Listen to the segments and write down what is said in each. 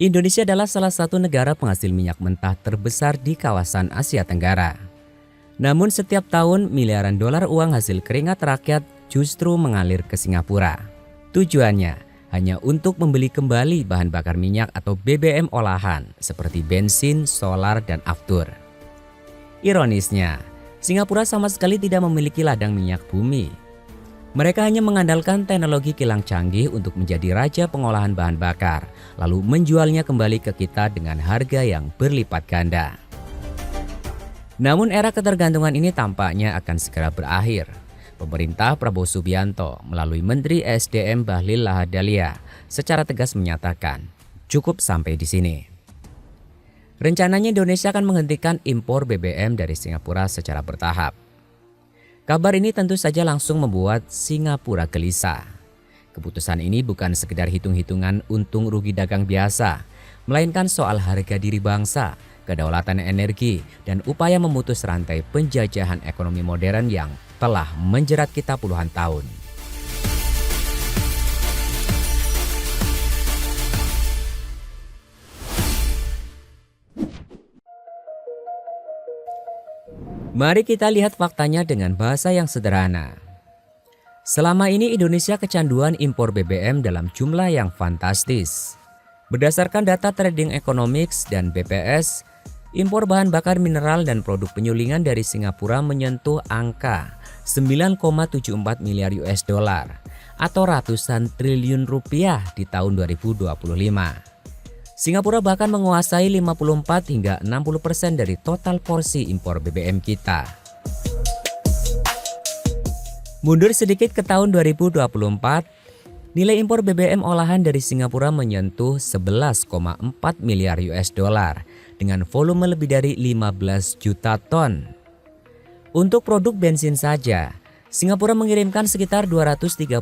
Indonesia adalah salah satu negara penghasil minyak mentah terbesar di kawasan Asia Tenggara. Namun setiap tahun miliaran dolar uang hasil keringat rakyat justru mengalir ke Singapura. Tujuannya hanya untuk membeli kembali bahan bakar minyak atau BBM olahan seperti bensin, solar, dan aftur. Ironisnya, Singapura sama sekali tidak memiliki ladang minyak bumi. Mereka hanya mengandalkan teknologi kilang canggih untuk menjadi raja pengolahan bahan bakar, lalu menjualnya kembali ke kita dengan harga yang berlipat ganda. Namun era ketergantungan ini tampaknya akan segera berakhir. Pemerintah Prabowo Subianto melalui Menteri SDM Bahlil Lahadalia secara tegas menyatakan, cukup sampai di sini. Rencananya Indonesia akan menghentikan impor BBM dari Singapura secara bertahap. Kabar ini tentu saja langsung membuat Singapura gelisah. Keputusan ini bukan sekedar hitung-hitungan untung rugi dagang biasa, melainkan soal harga diri bangsa, kedaulatan energi, dan upaya memutus rantai penjajahan ekonomi modern yang telah menjerat kita puluhan tahun. Mari kita lihat faktanya dengan bahasa yang sederhana. Selama ini Indonesia kecanduan impor BBM dalam jumlah yang fantastis. Berdasarkan data Trading Economics dan BPS, impor bahan bakar mineral dan produk penyulingan dari Singapura menyentuh angka 9,74 miliar US dollar atau ratusan triliun rupiah di tahun 2025. Singapura bahkan menguasai 54 hingga 60% dari total porsi impor BBM kita. Mundur sedikit ke tahun 2024, nilai impor BBM olahan dari Singapura menyentuh 11,4 miliar US dollar dengan volume lebih dari 15 juta ton. Untuk produk bensin saja, Singapura mengirimkan sekitar 236.000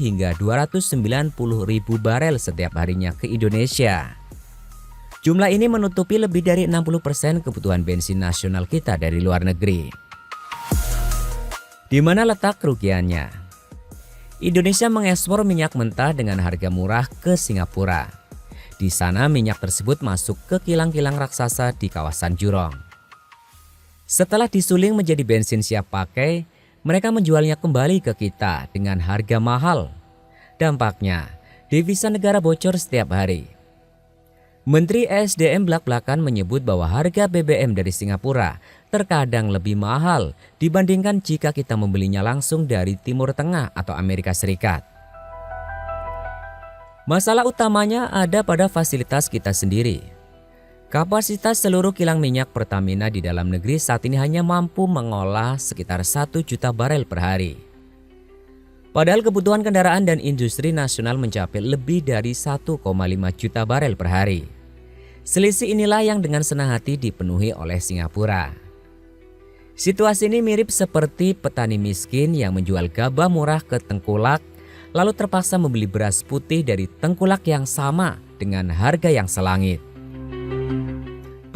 hingga 290.000 barel setiap harinya ke Indonesia. Jumlah ini menutupi lebih dari 60% kebutuhan bensin nasional kita dari luar negeri. Di mana letak kerugiannya? Indonesia mengekspor minyak mentah dengan harga murah ke Singapura. Di sana minyak tersebut masuk ke kilang-kilang raksasa di kawasan Jurong. Setelah disuling menjadi bensin siap pakai, mereka menjualnya kembali ke kita dengan harga mahal. Dampaknya, devisa negara bocor setiap hari. Menteri SDM belak-belakan menyebut bahwa harga BBM dari Singapura terkadang lebih mahal dibandingkan jika kita membelinya langsung dari Timur Tengah atau Amerika Serikat. Masalah utamanya ada pada fasilitas kita sendiri. Kapasitas seluruh kilang minyak Pertamina di dalam negeri saat ini hanya mampu mengolah sekitar 1 juta barel per hari. Padahal kebutuhan kendaraan dan industri nasional mencapai lebih dari 1,5 juta barel per hari. Selisih inilah yang dengan senang hati dipenuhi oleh Singapura. Situasi ini mirip seperti petani miskin yang menjual gabah murah ke tengkulak, lalu terpaksa membeli beras putih dari tengkulak yang sama dengan harga yang selangit.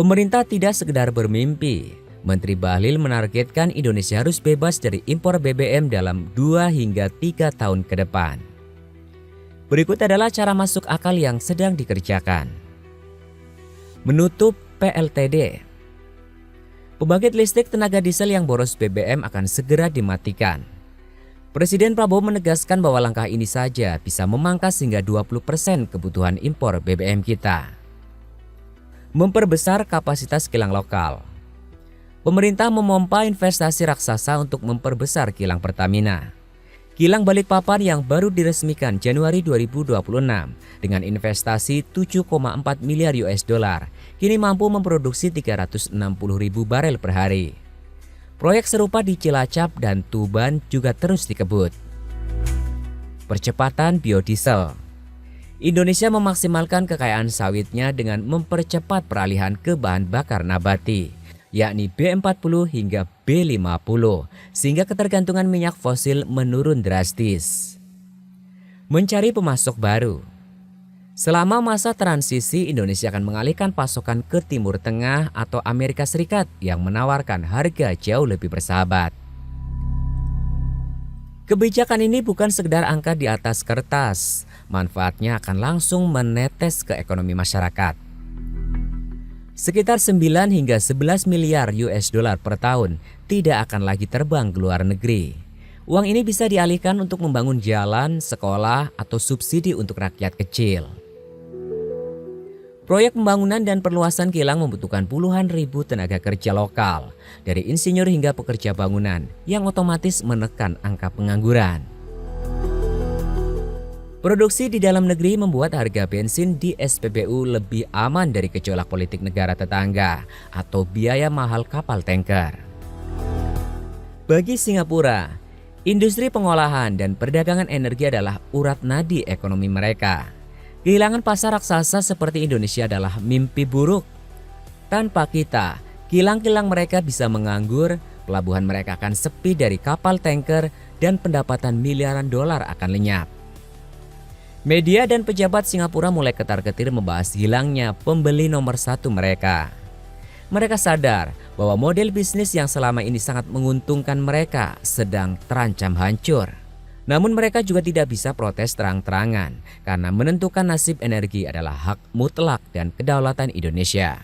Pemerintah tidak sekedar bermimpi. Menteri Bahlil menargetkan Indonesia harus bebas dari impor BBM dalam 2 hingga 3 tahun ke depan. Berikut adalah cara masuk akal yang sedang dikerjakan. Menutup PLTD. Pembangkit listrik tenaga diesel yang boros BBM akan segera dimatikan. Presiden Prabowo menegaskan bahwa langkah ini saja bisa memangkas hingga 20% kebutuhan impor BBM kita. Memperbesar kapasitas kilang lokal. Pemerintah memompa investasi raksasa untuk memperbesar kilang Pertamina. Kilang Balikpapan yang baru diresmikan Januari 2026 dengan investasi 7,4 miliar US dollar kini mampu memproduksi 360.000 barel per hari. Proyek serupa di Cilacap dan Tuban juga terus dikebut. Percepatan biodiesel. Indonesia memaksimalkan kekayaan sawitnya dengan mempercepat peralihan ke bahan bakar nabati, yakni B40 hingga B50, sehingga ketergantungan minyak fosil menurun drastis. Mencari pemasok baru. Selama masa transisi, Indonesia akan mengalihkan pasokan ke Timur Tengah atau Amerika Serikat yang menawarkan harga jauh lebih bersahabat. Kebijakan ini bukan sekedar angka di atas kertas, manfaatnya akan langsung menetes ke ekonomi masyarakat. Sekitar 9 hingga 11 miliar US dollar per tahun tidak akan lagi terbang ke luar negeri. Uang ini bisa dialihkan untuk membangun jalan, sekolah, atau subsidi untuk rakyat kecil. Proyek pembangunan dan perluasan kilang membutuhkan puluhan ribu tenaga kerja lokal, dari insinyur hingga pekerja bangunan, yang otomatis menekan angka pengangguran. Produksi di dalam negeri membuat harga bensin di SPBU lebih aman dari gejolak politik negara tetangga atau biaya mahal kapal tanker. Bagi Singapura, industri pengolahan dan perdagangan energi adalah urat nadi ekonomi mereka. Kehilangan pasar raksasa seperti Indonesia adalah mimpi buruk. Tanpa kita, kilang-kilang mereka bisa menganggur, pelabuhan mereka akan sepi dari kapal tanker, dan pendapatan miliaran dolar akan lenyap. Media dan pejabat Singapura mulai ketar-ketir membahas hilangnya pembeli nomor satu mereka. Mereka sadar bahwa model bisnis yang selama ini sangat menguntungkan mereka sedang terancam hancur. Namun mereka juga tidak bisa protes terang-terangan karena menentukan nasib energi adalah hak mutlak dan kedaulatan Indonesia.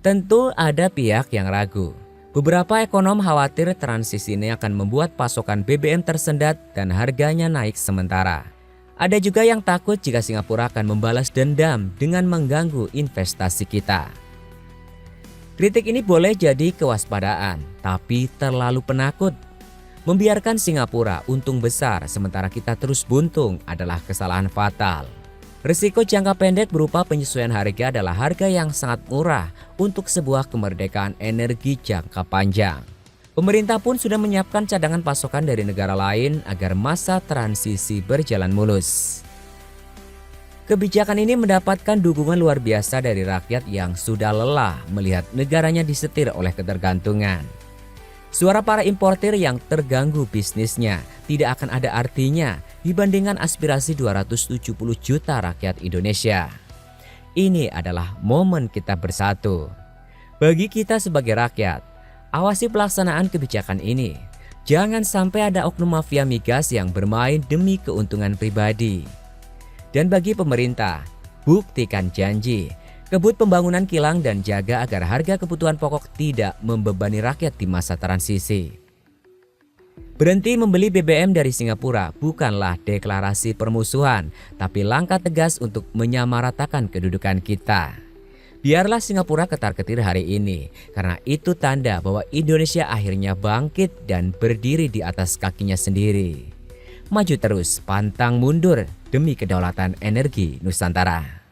Tentu ada pihak yang ragu. Beberapa ekonom khawatir transisi ini akan membuat pasokan BBM tersendat dan harganya naik sementara. Ada juga yang takut jika Singapura akan membalas dendam dengan mengganggu investasi kita. Kritik ini boleh jadi kewaspadaan, tapi terlalu penakut. Membiarkan Singapura untung besar sementara kita terus buntung adalah kesalahan fatal. Risiko jangka pendek berupa penyesuaian harga adalah harga yang sangat murah untuk sebuah kemerdekaan energi jangka panjang. Pemerintah pun sudah menyiapkan cadangan pasokan dari negara lain agar masa transisi berjalan mulus. Kebijakan ini mendapatkan dukungan luar biasa dari rakyat yang sudah lelah melihat negaranya disetir oleh ketergantungan. Suara para importir yang terganggu bisnisnya tidak akan ada artinya dibandingkan aspirasi 270 juta rakyat Indonesia. Ini adalah momen kita bersatu. Bagi kita sebagai rakyat, awasi pelaksanaan kebijakan ini. Jangan sampai ada oknum mafia migas yang bermain demi keuntungan pribadi. Dan bagi pemerintah, buktikan janji. Kebut pembangunan kilang dan jaga agar harga kebutuhan pokok tidak membebani rakyat di masa transisi. Berhenti membeli BBM dari Singapura bukanlah deklarasi permusuhan, tapi langkah tegas untuk menyamaratakan kedudukan kita. Biarlah Singapura ketar-ketir hari ini, karena itu tanda bahwa Indonesia akhirnya bangkit dan berdiri di atas kakinya sendiri. Maju terus, pantang mundur demi kedaulatan energi Nusantara.